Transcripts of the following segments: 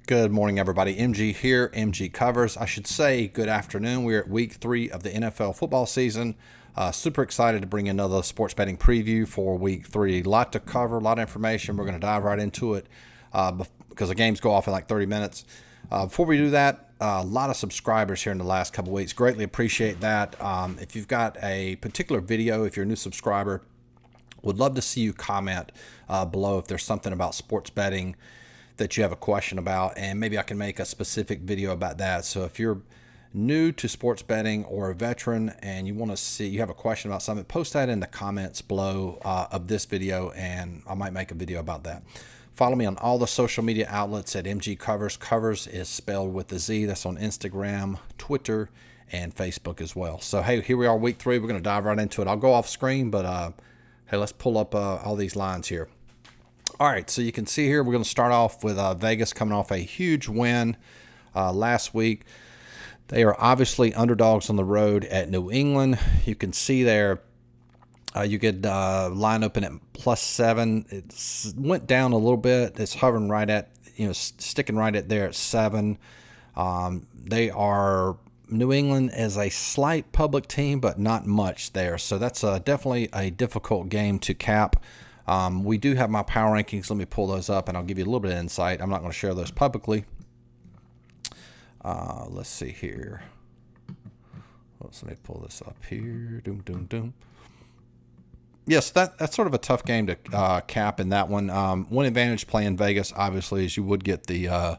Good morning, everybody. MG here, MGCovers. I should say good afternoon. We're at week 3 of the NFL football season. Super excited to bring another sports betting preview for week 3. A lot to cover, a lot of information. We're going to dive right into it because the games go off in like 30 minutes. Before we do that, a lot of subscribers here in the last couple weeks. Greatly appreciate that. If you've got a particular video, if you're a new subscriber, would love to see you comment below if there's something about sports betting that you have a question about, and maybe I can make a specific video about that. So if you're new to sports betting or a veteran and you want to see, you have a question about something, post that in the comments below of this video, and I might make a video about that. Follow me on all the social media outlets at MGCovers. Covers is spelled with a Z. That's on Instagram, Twitter, and Facebook as well. So hey, here we are, week 3. We're going to dive right into it. I'll go off screen, but hey, let's pull up all these lines here. All right, so you can see here we're going to start off with Vegas coming off a huge win last week. They are obviously underdogs on the road at New England. You can see there you get line open at +7. It went down a little bit. It's hovering right at, sticking right at there at 7. They are New England as a slight public team, but not much there. So that's definitely a difficult game to cap. We do have my power rankings. Let me pull those up and I'll give you a little bit of insight. I'm not going to share those publicly. Let's see here. Let me pull this up here. Yes, that's sort of a tough game to cap in that one. One advantage playing Vegas, obviously, is you would get the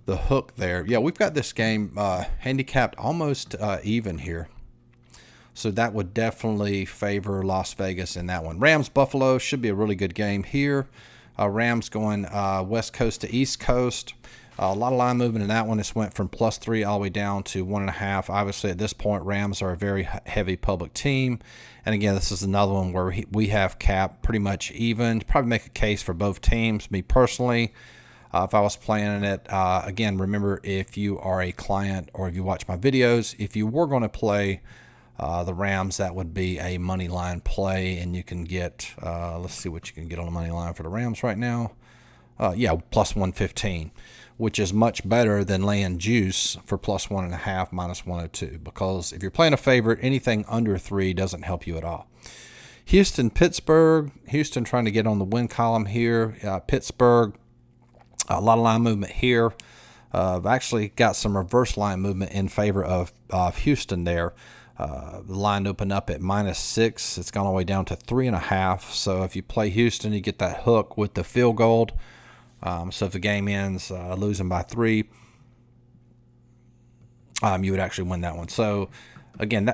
hook there. Yeah, we've got this game handicapped almost even here. So that would definitely favor Las Vegas in that one. Rams-Buffalo should be a really good game here. Rams going west coast to east coast. A lot of line movement in that one. This went from +3 all the way down to 1.5. Obviously, at this point, Rams are a very heavy public team. And again, this is another one where we have cap pretty much even. Probably make a case for both teams. Me personally, if I was playing it, again, remember, if you are a client or if you watch my videos, if you were going to play the Rams, that would be a money line play, and you can get, let's see what you can get on the money line for the Rams right now. Yeah, +115, which is much better than laying juice for +1.5, -102, because if you're playing a favorite, anything under 3 doesn't help you at all. Houston, Pittsburgh. Houston trying to get on the win column here. Pittsburgh, a lot of line movement here. I've actually got some reverse line movement in favor of Houston there. The line opened up at -6. It's gone all the way down to 3.5. So if you play Houston, you get that hook with the field goal. So if the game ends losing by 3, you would actually win that one. So again,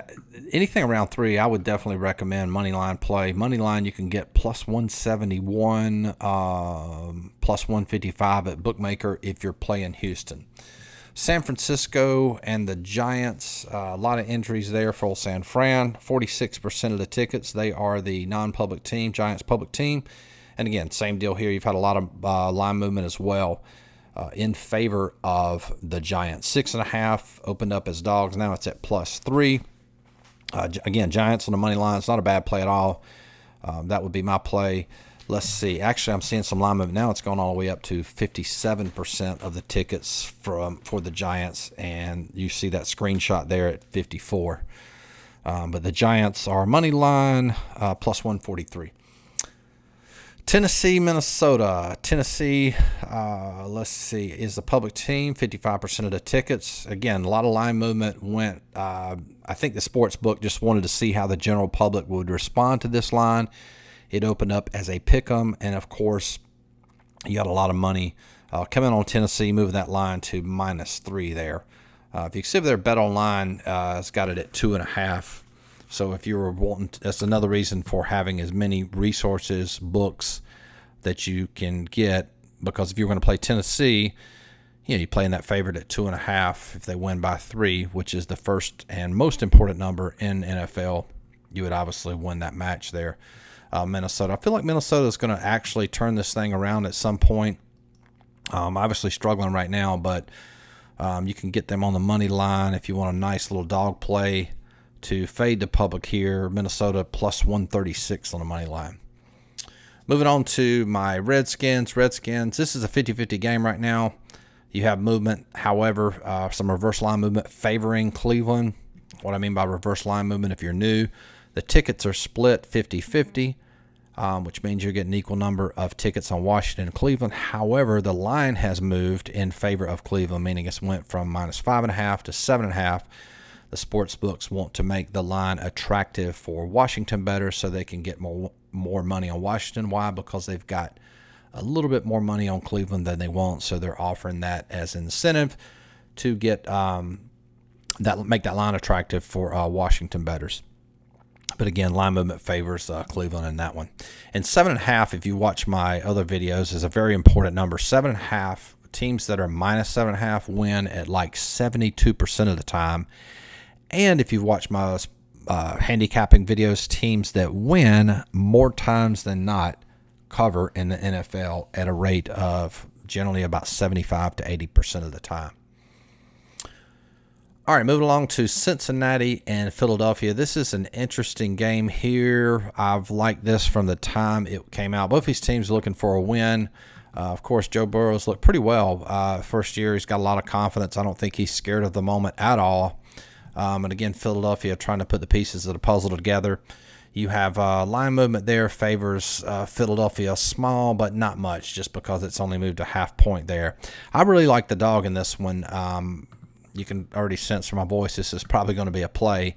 anything around 3, I would definitely recommend money line play. Money line, you can get +171, +155 at bookmaker if you're playing Houston. San Francisco and the Giants, a lot of injuries there for old San Fran. 46% of the tickets, they are the non-public team, Giants public team. And again, same deal here. You've had a lot of line movement as well in favor of the Giants. 6.5 opened up as dogs. Now it's at +3. Again, Giants on the money line. It's not a bad play at all. That would be my play. Let's see. Actually, I'm seeing some line movement now. It's gone all the way up to 57% of the tickets for the Giants, and you see that screenshot there at 54. But the Giants are money line +143. Tennessee, Minnesota. Tennessee, let's see, is the public team. 55% of the tickets. Again, a lot of line movement went. I think the sports book just wanted to see how the general public would respond to this line. It opened up as a pick'em, and of course, you got a lot of money coming on Tennessee, moving that line to -3 there. If you see there, Bet Online, it's got it at 2.5. So if you were wanting, that's another reason for having as many resources, books that you can get, because if you're going to play Tennessee, you're playing that favorite at 2.5. If they win by 3, which is the first and most important number in NFL, you would obviously win that match there. Minnesota. I feel like Minnesota is going to actually turn this thing around at some point. Obviously struggling right now, but you can get them on the money line if you want a nice little dog play to fade the public here. Minnesota +136 on the money line. Moving on to my Redskins. This is a 50-50 game right now. You have movement, however, some reverse line movement favoring Cleveland. What I mean by reverse line movement, if you're new, the tickets are split 50-50, which means you're getting an equal number of tickets on Washington and Cleveland. However, the line has moved in favor of Cleveland, meaning it's went from -5.5 to 7.5. The sports books want to make the line attractive for Washington bettors so they can get more money on Washington. Why? Because they've got a little bit more money on Cleveland than they want, so they're offering that as an incentive to get make that line attractive for Washington bettors. But again, line movement favors Cleveland in that one. And 7.5, if you watch my other videos, is a very important number. 7.5 teams that are -7.5 win at like 72% of the time. And if you've watched my handicapping videos, teams that win more times than not cover in the NFL at a rate of generally about 75 to 80% of the time. All right, moving along to Cincinnati and Philadelphia. This is an interesting game here. I've liked this from the time it came out. Both these teams are looking for a win. Of course, Joe Burrow's looked pretty well. First year, he's got a lot of confidence. I don't think he's scared of the moment at all. And again, Philadelphia trying to put the pieces of the puzzle together. You have line movement there favors Philadelphia small, but not much, just because it's only moved a half point there. I really like the dog in this one. You can already sense from my voice this is probably going to be a play.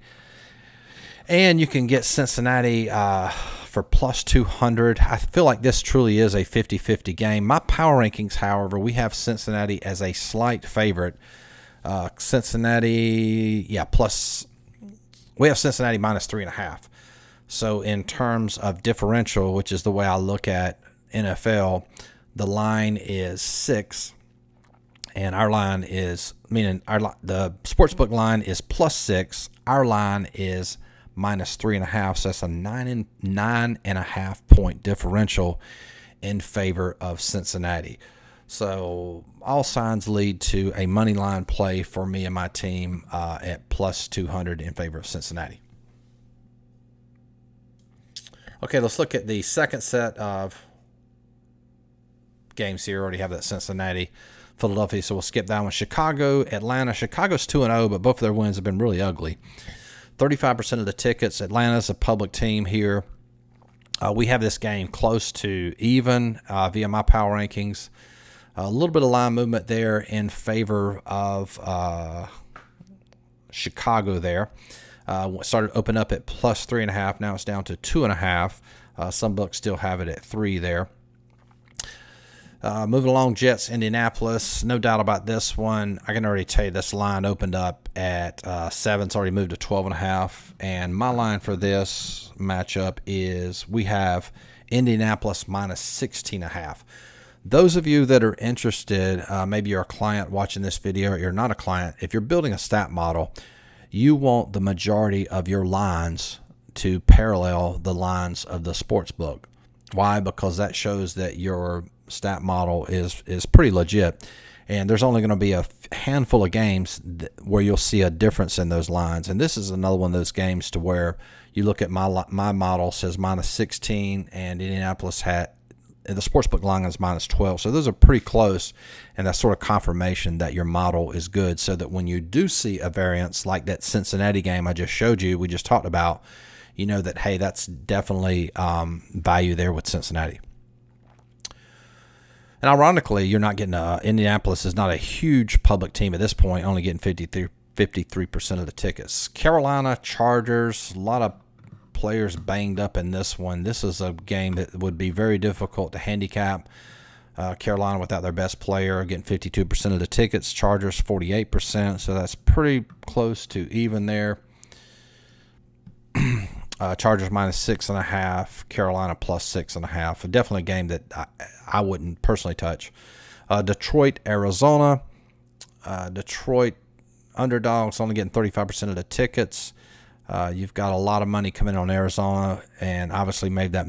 And you can get Cincinnati for +200. I feel like this truly is a 50-50 game. My power rankings, however, we have Cincinnati as a slight favorite. Cincinnati, we have Cincinnati -3.5. So in terms of differential, which is the way I look at NFL, the line is 6. And our line is, the sportsbook line is +6. Our line is -3.5. So that's a 9.5 point differential in favor of Cincinnati. So all signs lead to a money line play for me and my team at +200 in favor of Cincinnati. Okay, let's look at the second set of games here. Already have that Cincinnati, Philadelphia, so we'll skip that one. Chicago, Atlanta. Chicago's 2-0, but both of their wins have been really ugly. 35% of the tickets. Atlanta's a public team here. We have this game close to even via my power rankings. A little bit of line movement there in favor of Chicago there. Started open up at +3.5. Now it's down to 2.5. Some books still have it at 3 there. Moving along, Jets, Indianapolis. No doubt about this one. I can already tell you this line opened up at 7. It's already moved to 12.5. And my line for this matchup is we have Indianapolis -16.5. Those of you that are interested, maybe you're a client watching this video or you're not a client, if you're building a stat model, you want the majority of your lines to parallel the lines of the sports book. Why? Because that shows that your stat model is pretty legit, and there's only going to be a handful of games where you'll see a difference in those lines. And this is another one of those games to where you look at my model says -16, and Indianapolis had the sportsbook line is -12. So those are pretty close, and that's sort of confirmation that your model is good, so that when you do see a variance like that Cincinnati game I just showed you, we just talked about, you know that, hey, that's definitely value there with Cincinnati. And ironically, you're not getting Indianapolis is not a huge public team at this point, only getting 53% of the tickets. Carolina Chargers, a lot of players banged up in this one. This is a game that would be very difficult to handicap. Carolina without their best player getting 52% of the tickets. Chargers 48%, so that's pretty close to even there. Chargers -6.5, Carolina +6.5. Definitely a game that I wouldn't personally touch. Detroit, Arizona. Detroit underdogs only getting 35% of the tickets. You've got a lot of money coming on Arizona, and obviously made that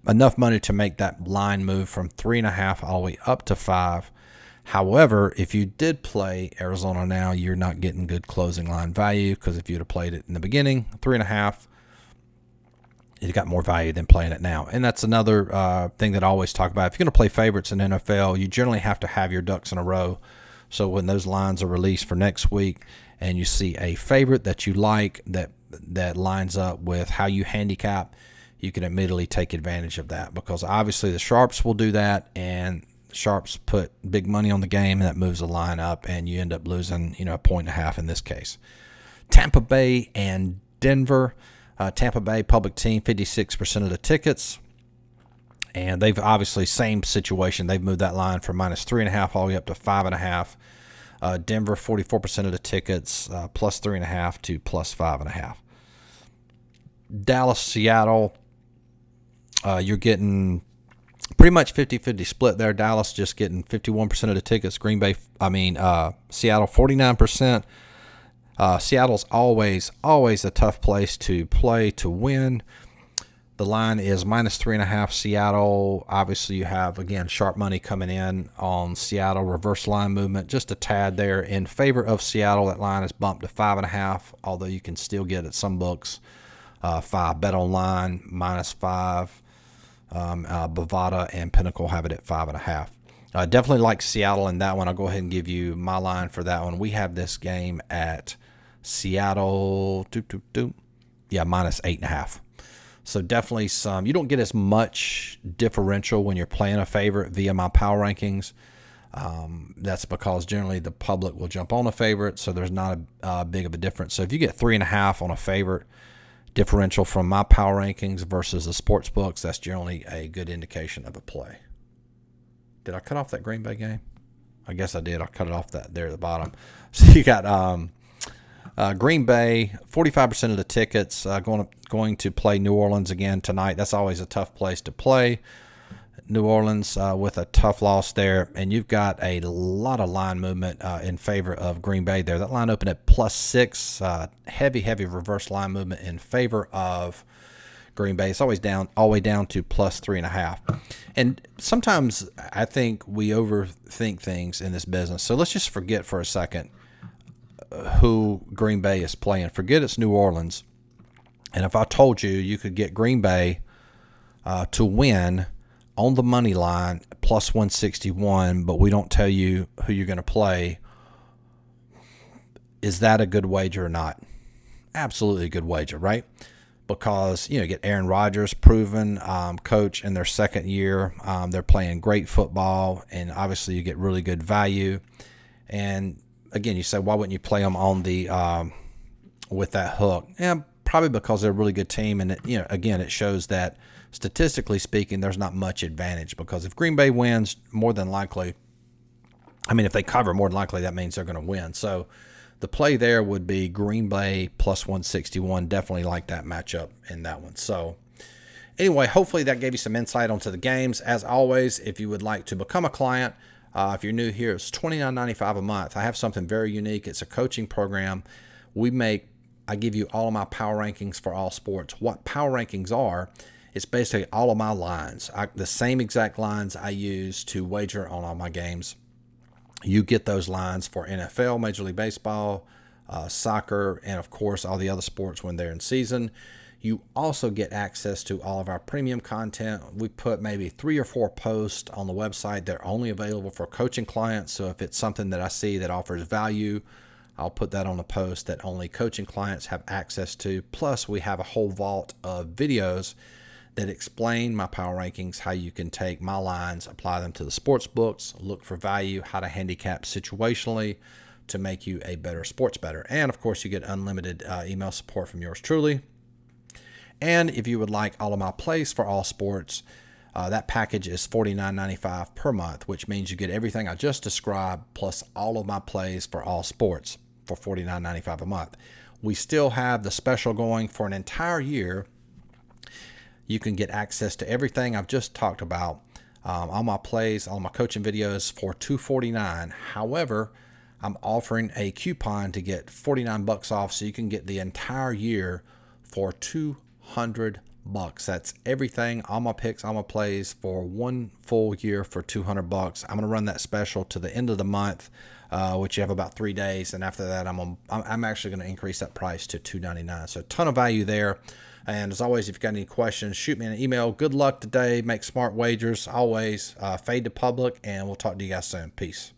enough money to make that line move from 3.5 all the way up to 5. However, if you did play Arizona now, you're not getting good closing line value, because if you'd have played it in the beginning, 3.5, it got more value than playing it now. And that's another thing that I always talk about. If you're going to play favorites in NFL, you generally have to have your ducks in a row. So when those lines are released for next week and you see a favorite that you like that lines up with how you handicap, you can immediately take advantage of that, because obviously the sharps will do that, and sharps put big money on the game, and that moves the line up, and you end up losing, 1.5 in this case. Tampa Bay and Denver. Tampa Bay, public team, 56% of the tickets. And they've obviously, same situation. They've moved that line from -3.5 all the way up to 5.5. Denver, 44% of the tickets, +3.5 to +5.5. Dallas, Seattle, you're getting pretty much 50-50 split there. Dallas just getting 51% of the tickets. Seattle, 49%. Seattle's always a tough place to play to win. The line is -3.5 Seattle. Obviously, you have, again, sharp money coming in on Seattle. Reverse line movement, just a tad there in favor of Seattle. That line is bumped to 5.5, although you can still get at some books 5. Bet Online, -5. Bovada and Pinnacle have it at 5.5. Definitely like Seattle in that one. I'll go ahead and give you my line for that one. We have this game at Seattle, -8.5. So definitely you don't get as much differential when you're playing a favorite via my power rankings. That's because generally the public will jump on a favorite, so there's not a big of a difference. So if you get 3.5 on a favorite differential from my power rankings versus the sports books, that's generally a good indication of a play. Did I cut off that Green Bay game? I guess I did. I cut it off there at the bottom. So you got Green Bay, 45% of the tickets, going to play New Orleans again tonight. That's always a tough place to play. New Orleans with a tough loss there, and you've got a lot of line movement in favor of Green Bay there. That line opened at +6. Heavy reverse line movement in favor of Green Bay. It's always down, all the way down to +3.5. And sometimes I think we overthink things in this business. So let's just forget for a second who Green Bay is playing. Forget it's New Orleans. And if I told you could get Green Bay to win on the money line +161, but we don't tell you who you're going to play, is that a good wager or not? Absolutely a good wager, right? Because, you get Aaron Rodgers, proven coach in their second year. They're playing great football, and obviously you get really good value. And again, you say, why wouldn't you play them on the with that hook? Yeah, probably because they're a really good team, and again, it shows that statistically speaking, there's not much advantage, because if Green Bay wins, more than likely, if they cover, more than likely that means they're going to win. So the play there would be Green Bay +161. Definitely like that matchup in that one. So anyway, hopefully that gave you some insight onto the games. As always, if you would like to become a client, if you're new here, it's $29.95 a month. I have something very unique. It's a coaching program. I give you all of my power rankings for all sports. What power rankings are, it's basically all of my lines. The same exact lines I use to wager on all my games. You get those lines for NFL, Major League Baseball, soccer, and of course all the other sports when they're in season. You also get access to all of our premium content. We put maybe 3 or 4 posts on the website. They're only available for coaching clients. So if it's something that I see that offers value, I'll put that on a post that only coaching clients have access to. Plus, we have a whole vault of videos that explain my power rankings, how you can take my lines, apply them to the sports books, look for value, how to handicap situationally to make you a better sports bettor. And of course, you get unlimited email support from yours truly. And if you would like all of my plays for all sports, that package is $49.95 per month, which means you get everything I just described plus all of my plays for all sports for $49.95 a month. We still have the special going for an entire year. You can get access to everything I've just talked about, all my plays, all my coaching videos for $249. However, I'm offering a coupon to get $49 off, so you can get the entire year for $200 That's everything, all my picks, all my plays for one full year for $200. I'm gonna run that special to the end of the month, which you have about 3 days, and after that, I'm actually gonna increase that price to $299. So a ton of value there. And as always, if you've got any questions, shoot me an email. Good luck today. Make smart wagers. Always fade to public, and we'll talk to you guys soon. Peace.